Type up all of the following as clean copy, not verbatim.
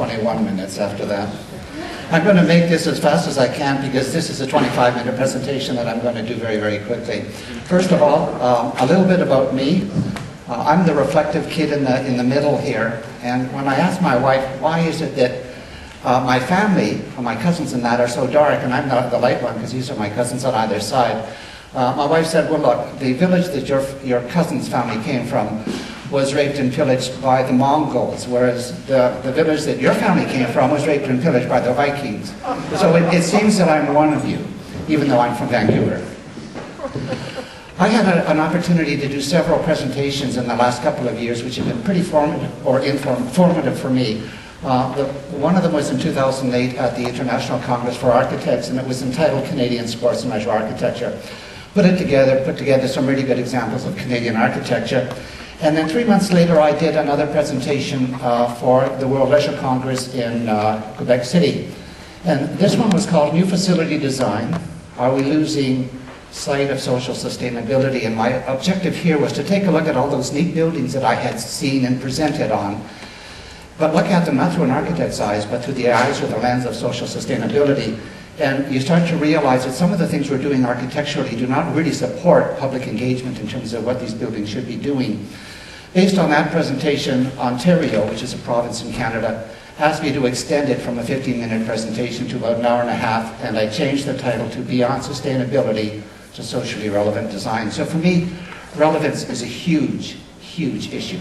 21 minutes after that. I'm going to make this as fast as I can because this is a 25-minute presentation that I'm going to do very, very quickly. First of all, a little bit about me. I'm the reflective kid in the middle here, and when I asked my wife, why is it that my family, my cousins and that, are so dark, and I'm not the light one because these are my cousins on either side, my wife said, well look, the village that your cousin's family came from was raped and pillaged by the Mongols, whereas the village that your family came from was raped and pillaged by the Vikings. So it seems that I'm one of you, even though I'm from Vancouver. I had an opportunity to do several presentations in the last couple of years, which have been pretty formative for me. One of them was in 2008 at the International Congress for Architects, and it was entitled Canadian Sports and Leisure Architecture. Put together some really good examples of Canadian architecture. And then 3 months later, I did another presentation for the World Leisure Congress in Quebec City. And this one was called New Facility Design. Are we losing sight of social sustainability? And my objective here was to take a look at all those neat buildings that I had seen and presented on, but look at them not through an architect's eyes, but through the eyes or the lens of social sustainability. And you start to realize that some of the things we're doing architecturally do not really support public engagement in terms of what these buildings should be doing. Based on that presentation, Ontario, which is a province in Canada, asked me to extend it from a 15-minute presentation to about an hour and a half, and I changed the title to Beyond Sustainability to Socially Relevant Design. So for me, relevance is a huge, huge issue.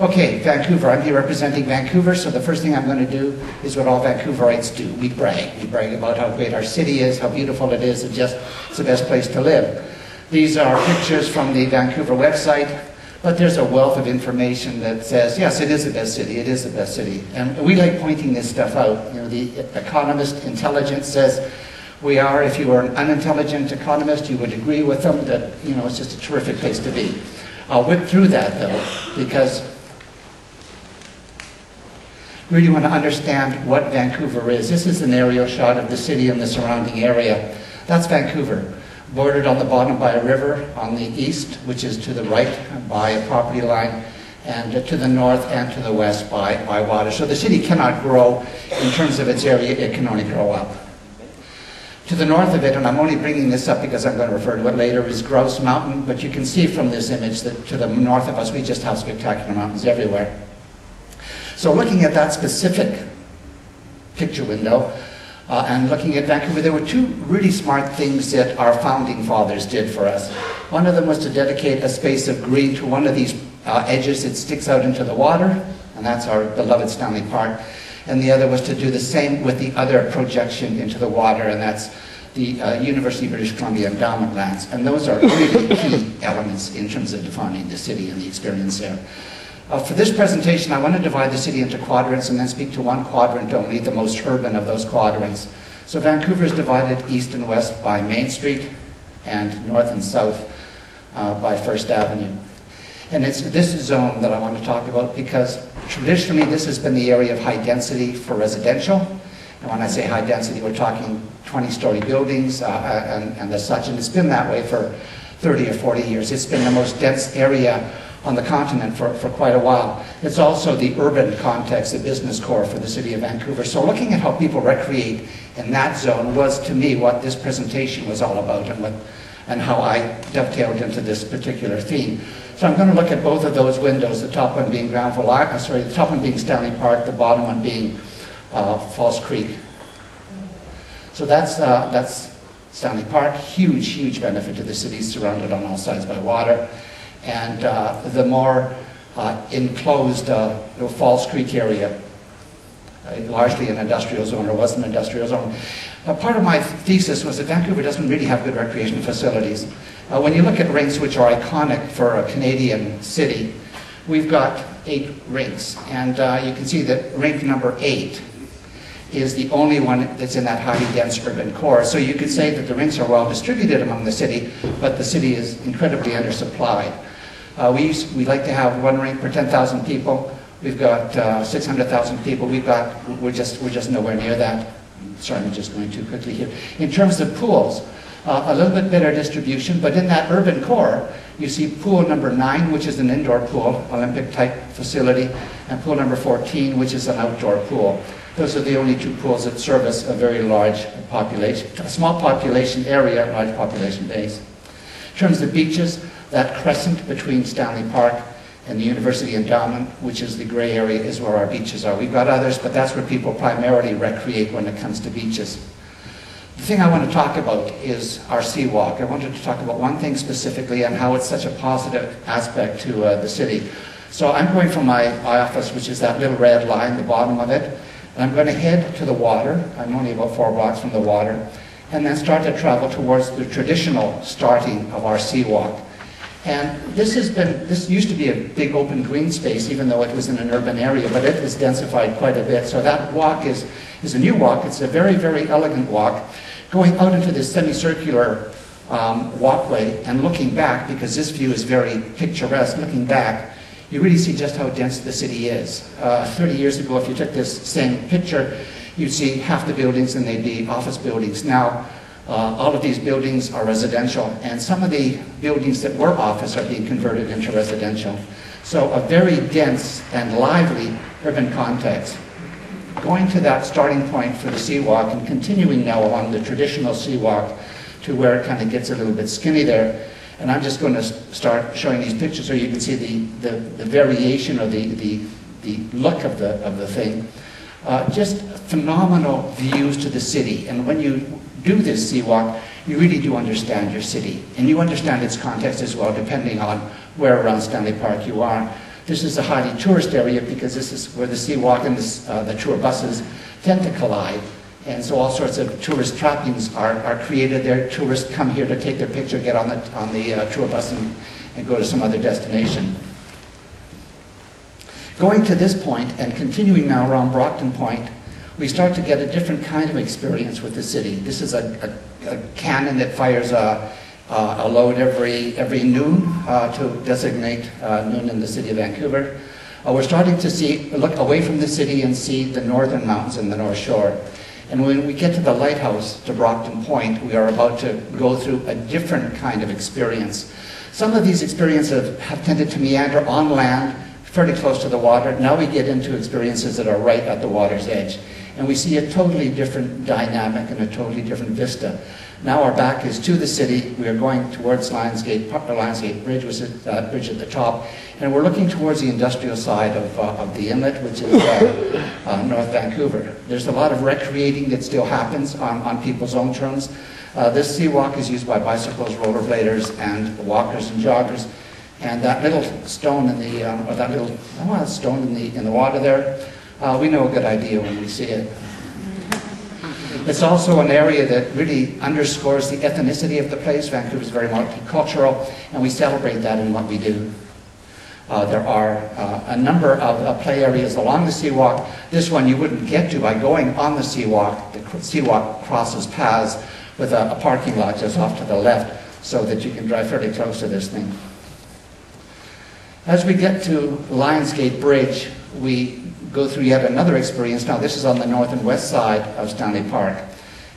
Okay, Vancouver. I'm here representing Vancouver, so the first thing I'm going to do is what all Vancouverites do. We brag. We brag about how great our city is, how beautiful it is, and just it's the best place to live. These are pictures from the Vancouver website, but there's a wealth of information that says, yes, it is the best city, it is the best city. And we like pointing this stuff out. You know, the Economist Intelligence says we are, if you were an unintelligent economist, you would agree with them that, you know, it's just a terrific place to be. I'll whip through that, though, because really want to understand what Vancouver is. This is an aerial shot of the city and the surrounding area. That's Vancouver, bordered on the bottom by a river, on the east, which is to the right by a property line, and to the north and to the west by water. So the city cannot grow in terms of its area, it can only grow up. To the north of it, and I'm only bringing this up because I'm going to refer to it later, is Grouse Mountain, but you can see from this image that to the north of us, we just have spectacular mountains everywhere. So looking at that specific picture window and looking at Vancouver, there were two really smart things that our founding fathers did for us. One of them was to dedicate a space of green to one of these edges that sticks out into the water, and that's our beloved Stanley Park. And the other was to do the same with the other projection into the water, and that's the University of British Columbia endowment lands. And those are really key elements in terms of defining the city and the experience there. For this presentation, I want to divide the city into quadrants and then speak to one quadrant only, the most urban of those quadrants. So Vancouver is divided east and west by Main Street and north and south by First Avenue. And it's this zone that I want to talk about because traditionally this has been the area of high density for residential. And when I say high density, we're talking 20-story buildings and as such, and it's been that way for 30 or 40 years. It's been the most dense area on the continent for quite a while. It's also the urban context, the business core for the city of Vancouver. So looking at how people recreate in that zone was, to me, what this presentation was all about and how I dovetailed into this particular theme. So I'm going to look at both of those windows, the top one being the top one being Stanley Park, the bottom one being False Creek. So that's Stanley Park, huge, huge benefit to the city, surrounded on all sides by water. And the more enclosed Falls Creek area, largely an industrial zone, or was an industrial zone. Part of my thesis was that Vancouver doesn't really have good recreation facilities. When you look at rinks, which are iconic for a Canadian city, we've got 8 rinks. And you can see that rink number 8 is the only one that's in that highly dense urban core. So you could say that the rinks are well distributed among the city, but the city is incredibly undersupplied. We like to have 1 rink per 10,000 people. We've got 600,000 people. We're just nowhere near that. Sorry, I'm just going too quickly here. In terms of pools, a little bit better distribution, but in that urban core, You see pool number 9, which is an indoor pool, Olympic-type facility, and pool number 14, which is an outdoor pool. Those are the only 2 pools that service a very large population, a small population area, large population base. In terms of beaches, that crescent between Stanley Park and the University Endowment, which is the gray area, is where our beaches are. We've got others, but that's where people primarily recreate when it comes to beaches. The thing I want to talk about is our seawalk. I wanted to talk about one thing specifically and how it's such a positive aspect to the city. So I'm going from my office, which is that little red line, the bottom of it, and I'm going to head to the water. I'm only about 4 blocks from the water, and then start to travel towards the traditional starting of our seawalk. And this used to be a big open green space, even though it was in an urban area, but it has densified quite a bit. So that walk is a new walk. It's a very, very elegant walk, going out into this semicircular walkway and looking back, because this view is very picturesque. Looking back, you really see just how dense the city is. 30 years ago, if you took this same picture, you'd see half the buildings and they'd be office buildings. Now, all of these buildings are residential, and some of the buildings that were office are being converted into residential. So a very dense and lively urban context. Going to that starting point for the seawalk and continuing now along the traditional seawalk to where it kind of gets a little bit skinny there. And I'm just going to start showing these pictures so you can see the variation or the look of the thing. Just phenomenal views to the city. And when you do this seawalk, you really do understand your city. And you understand its context as well, depending on where around Stanley Park you are. This is a highly tourist area because this is where the seawalk and the tour buses tend to collide. And so all sorts of tourist trappings are created there. Tourists come here to take their picture, get on the tour bus and go to some other destination. Going to this point and continuing now around Brockton Point, we start to get a different kind of experience with the city. This is a cannon that fires a load every noon to designate noon in the city of Vancouver. We're starting to look away from the city and see the northern mountains and the North Shore. And when we get to the lighthouse, to Brockton Point, we are about to go through a different kind of experience. Some of these experiences have tended to meander on land, fairly close to the water. Now we get into experiences that are right at the water's edge. And we see a totally different dynamic and a totally different vista. Now our back is to the city. We are going towards Lions Gate Bridge, which is that bridge at the top. And we're looking towards the industrial side of the inlet, which is North Vancouver. There's a lot of recreating that still happens on people's own terms. This seawalk is used by bicycles, rollerbladers, and walkers and joggers. And that little stone in the, stone in the water there, we know a good idea when we see it. It's also an area that really underscores the ethnicity of the place. Vancouver is very multicultural, and we celebrate that in what we do. There are a number of play areas along the seawalk. This one you wouldn't get to by going on the seawalk. The seawalk crosses paths with a parking lot just off to the left so that you can drive fairly close to this thing. As we get to Lions Gate Bridge, we go through yet another experience. Now this is on the north and west side of Stanley Park,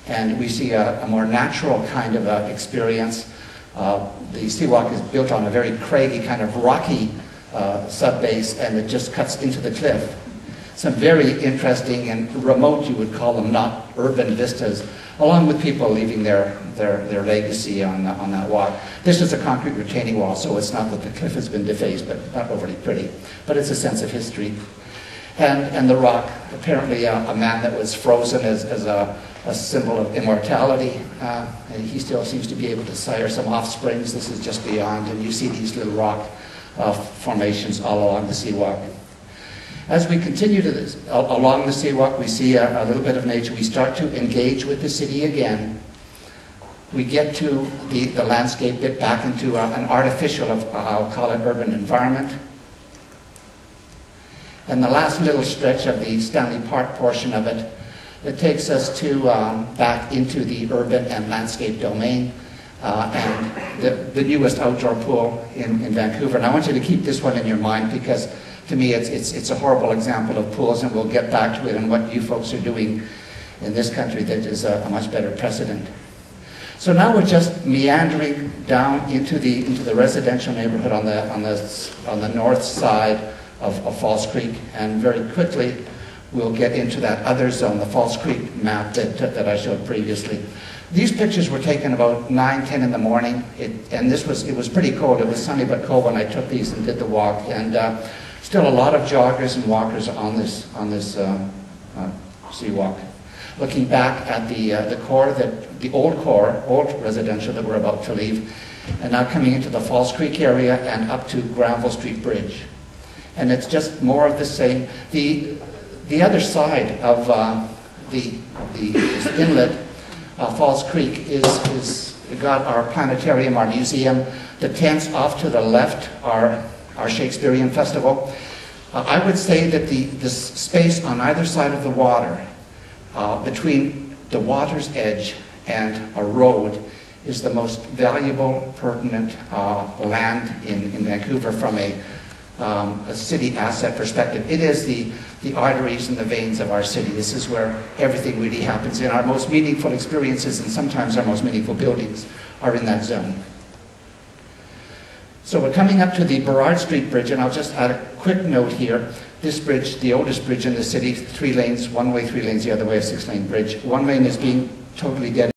and we see a more natural kind of experience. The seawalk is built on a very craggy, kind of rocky subbase, and it just cuts into the cliff. Some very interesting and remote, you would call them, not urban vistas, along with people leaving their legacy on that walk. This is a concrete retaining wall, so it's not that the cliff has been defaced, but not overly pretty. But it's a sense of history. And the rock, apparently a man that was frozen as a symbol of immortality. And he still seems to be able to sire some offsprings. This is just beyond, and you see these little rock formations all along the seawalk. As we continue along the seawalk, we see a little bit of nature. We start to engage with the city again. We get to the landscape bit back into an artificial, I'll call it, urban environment. And the last little stretch of the Stanley Park portion of it, it takes us to back into the urban and landscape domain and the newest outdoor pool in Vancouver. And I want you to keep this one in your mind because to me it's a horrible example of pools, and we'll get back to it and what you folks are doing in this country that is a much better precedent. So now we're just meandering down into the residential neighborhood on the north side of Falls Creek, and very quickly we'll get into that other zone, the Falls Creek map that I showed previously. These pictures were taken about 9, 10 in the morning, and it was pretty cold. It was sunny but cold when I took these and did the walk, and still a lot of joggers and walkers on this sea walk. Looking back at the old residential that we're about to leave, and now coming into the Falls Creek area and up to Granville Street Bridge. And it's just more of the same. The other side of the inlet, Falls Creek, is got our planetarium, our museum. The tents off to the left are our Shakespearean Festival. I would say that the space on either side of the water, between the water's edge and a road, is the most valuable, pertinent land in Vancouver from a city asset perspective. It is the arteries and the veins of our city. This is where everything really happens. And our most meaningful experiences, and sometimes our most meaningful buildings, are in that zone. So we're coming up to the Burrard Street Bridge, and I'll just add a quick note here. This bridge, the oldest bridge in the city, 3 lanes, one way, 3 lanes the other way, a 6-lane bridge. One lane is being totally dedicated